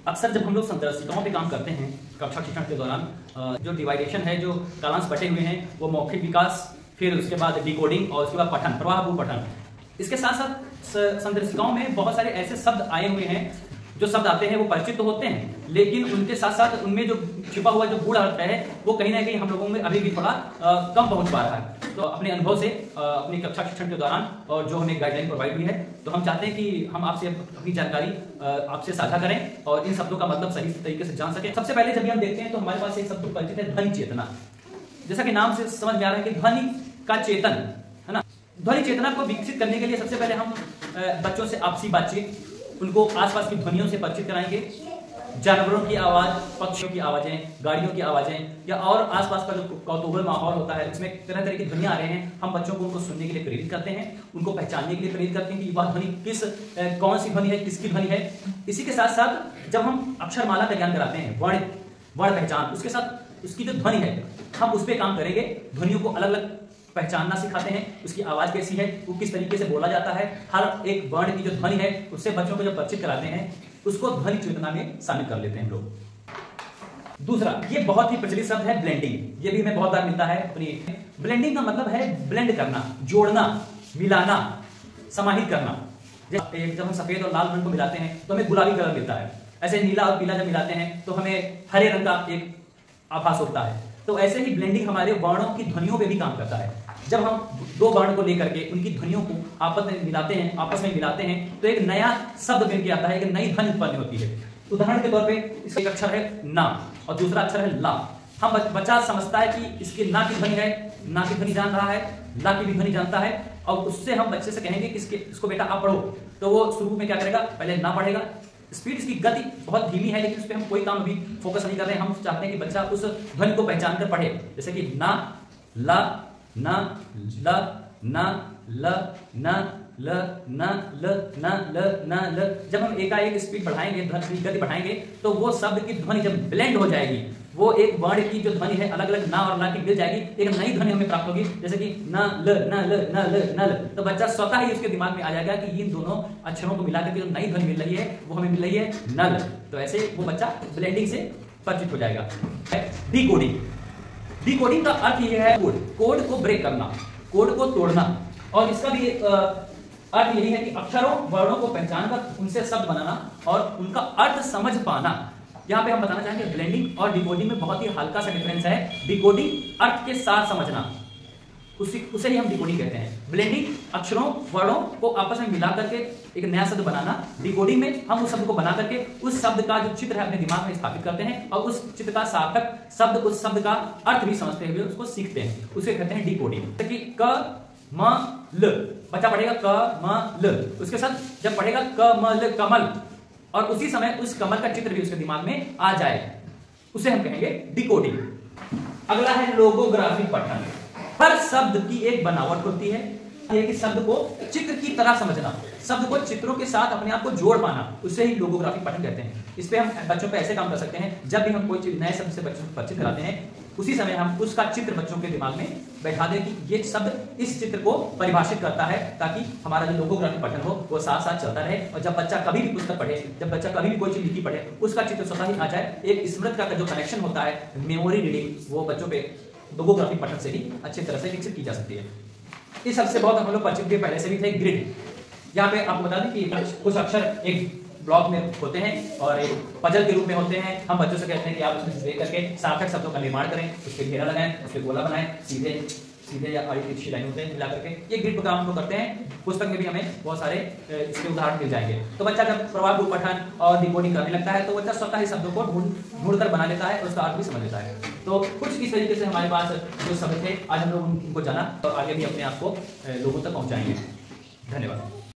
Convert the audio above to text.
अक्सर जब हम लोग संदर्शिकाओं पे काम करते हैं कक्षा शिक्षण के दौरान, जो डिवाइडेशन है, जो कालांश बटे हुए हैं, वो मौखिक विकास, फिर उसके बाद डिकोडिंग और उसके बाद पठन, प्रवाहपूर्ण पठन। इसके साथ साथ संदर्शिकाओं में बहुत सारे ऐसे शब्द आए हुए हैं, जो शब्द आते हैं वो परिचित तो होते हैं, लेकिन उनके साथ साथ उनमें जो छिपा हुआ जो गूढ़ अर्थ है वो कहीं ना कहीं हम लोगों में अभी भी थोड़ा कम पहुंच पा रहा है। तो अपने अनुभव से अपनी कक्षा शिक्षण के दौरान और जो हमें गाइडलाइन प्रोवाइड हुई है, तो हम चाहते हैं कि हम आपसे अपनी जानकारी आपसे साझा करें और इन शब्दों का मतलब सही तरीके से जान सकें। सबसे पहले जब हम देखते हैं तो हमारे पास एक शब्द परिचित है, ध्वनि चेतना। जैसा कि नाम से समझ में आ रहा है कि ध्वनि का चेतन है ना। ध्वनि चेतना को विकसित करने के लिए सबसे पहले हम बच्चों से आपसी बातचीत, उनको आसपास की ध्वनियों से परिचित कराएंगे। जानवरों की आवाज, पक्षियों की आवाजें, गाड़ियों की आवाजें या और आसपास का जो कौतूहल माहौल होता है, उसमें तरह तरह की ध्वनियां आ रहे हैं, हम बच्चों को उनको सुनने के लिए प्रेरित करते हैं, उनको पहचानने के लिए प्रेरित करते हैं कि वह ध्वनि कौन सी ध्वनि है, किसकी ध्वनि है। इसी के साथ साथ जब हम अक्षरमाला का ज्ञान कराते हैं, वर्ण पहचान, उसके साथ उसकी जो ध्वनि है हम उस पर काम करेंगे। ध्वनियों को अलग अलग पहचानना सिखाते हैं, उसकी आवाज कैसी है, वो किस तरीके से बोला जाता है, हर एक वर्ण की जो ध्वनि है उससे बच्चों को जब परिचित कराते हैं, उसको ध्वनि चेतना में शामिल कर लेते हैं हम लोग। दूसरा, ये बहुत ही प्रचलित शब्द है ब्लेंडिंग। ये भी हमें बहुत बार मिलता है अपनी। ब्लेंडिंग का मतलब है ब्लेंड करना, जोड़ना, मिलाना, समाहित करना। जब हम सफेद और लाल रंग को मिलाते हैं तो हमें गुलाबी कलर मिलता है। ऐसे नीला और पीला जब मिलाते हैं तो हमें हरे रंग का एक आभास होता है। तो ऐसे ही ब्लेंडिंग हमारे वर्णों की ध्वनियों पे भी काम करता है। जब हम दो वर्ण को लेकर के उनकी ध्वनियों को आपस में मिलाते हैं तो एक नया शब्द बन के आता है, एक नई ध्वनि उत्पन्न होती है। उदाहरण के तौर पे इसका एक अक्षर है ना और दूसरा अक्षर है ला। हम बच्चा समझता है कि इसके ना की ध्वनि है, ना की ध्वनि जान रहा है, ला की भी ध्वनि जानता है, और उससे हम बच्चे से कहेंगे कि इसको बेटा आप पढ़ो, तो वो शुरू में क्या करेगा, पहले ना पढ़ेगा। स्पीड, इसकी गति बहुत धीमी है, लेकिन उस पर हम कोई काम अभी फोकस नहीं कर रहे हैं। हम चाहते हैं कि बच्चा उस ध्वनि को पहचान कर पढ़े, जैसे कि ना, ला, ना, ल, ना, ल, न, ल, न, ल, न, ल, न, ल। जब हम एकाएक स्पीड बढ़ाएंगे, ध्वनि गति बढ़ाएंगे, तो वो शब्द की ध्वनि जब ब्लेंड हो जाएगी, वो एक वर्ण की जो ध्वनि है अलग अलग ना और ला की मिल जाएगी, एक नई ध्वनि हमें प्राप्त होगी, जैसे कि न, ल, न, ल, न, ल, न, ल। तो बच्चा स्वतः ही उसके दिमाग में आ जाएगा कि इन दोनों अक्षरों को मिलाकर के जो नई ध्वनि मिल रही है वो हमें मिल रही है नल। तो ऐसे वो बच्चा ब्लेंडिंग से परिचित हो जाएगा। डिकोडिंग। डिकोडिंग का अर्थ यह है कोड को ब्रेक करना, कोड को तोड़ना, और इसका भी अर्थ यही है कि अक्षरों, वर्णों को पहचान कर उनसे शब्द बनाना और उनका अर्थ समझ पाना। यहाँ पे हम बताना चाहेंगे ब्लेंडिंग और डिकोडिंग में बहुत ही हल्का सा डिफरेंस है। डिकोडिंग अर्थ के साथ समझना, उसे ही हम डिकोडिंग कहते हैं। ब्लेंडिंग अक्षरों, वर्णों को आपस में मिला करके एक नया शब्द बनाना। डिकोडिंग में हम उस शब्द को बना करके उस शब्द का जो चित्र है अपने दिमाग में स्थापित करते हैं और उस चित्र का सार्थक शब्द, उस शब्द का अर्थ भी समझते हुए उसको सीखते हैं, उसे कहते हैं डिकोडिंग। जैसे कि क म ल, बच्चा पढ़ेगा क म ल, उसके साथ जब पढ़ेगा क म ल कमल, और उसी समय उस कमल का चित्र भी उसके दिमाग में आ जाए, उसे हम कहेंगे डिकोडिंग। अगला है लोगोग्राफिक पठन। हर शब्द की एक बनावट होती है, कि शब्द को चित्र की तरह समझना, शब्द को चित्रों के साथ अपने आप को जोड़ पाना, उसे ही लोगोग्राफिक पठन कहते हैं। इस पे हम बच्चों पे ऐसे काम कर सकते हैं, जब भी हम कोई चीज नए शब्द से बच्चों को परिचित कराते हैं, उसी समय हम उसका चित्र बच्चों के दिमाग में बैठा दें कि ये शब्द इस चित्र को परिभाषित करता है, ताकि हमारा जो लोगोग्राफिक पठन हो वो साथ साथ चलता रहे। और जब बच्चा कभी भी पुस्तक पढ़े, जब बच्चा कभी भी कोई चीज लिखी पढ़े, उसका चित्र स्वतः ही आ जाए। एक स्मृति का जो कनेक्शन होता है, मेमोरी रीडिंग, वो बच्चों पे लोगोग्राफिक पठन से ही अच्छी तरह से विकसित की जा सकती है। इस सबसे बहुत हम लोग परिचित भी पहले से भी थे, ग्रिड। यहाँ पे आपको बता दें कि कुछ अक्षर एक ब्लॉक में होते हैं और एक पजल के रूप में होते हैं। हम बच्चों से कहते हैं कि आप उसमें देख करके सार्थक शब्दों का निर्माण करें, उस पर घेरा लगाएं, उस पर गोला बनाएं, सीधे या आड़ी तिरछी लाइन होते हैं मिला करके। ये ग्रिड काम हम लोग करते हैं। पुस्तक में भी हमें बहुत सारे इसके उदाहरण मिल जाएंगे। तो बच्चा जब प्रवाहपूर्ण पठन और डिकोडिंग करने लगता है, तो बच्चा स्वतः ही शब्दों को ढूंढ कर बना लेता है और उसका अर्थ भी समझ लेता है। तो कुछ इस तरीके से हमारे पास जो शब्द थे, आज हम लोग उनको जाना और आगे भी अपने आप को लोगों तक पहुंचाएंगे। धन्यवाद।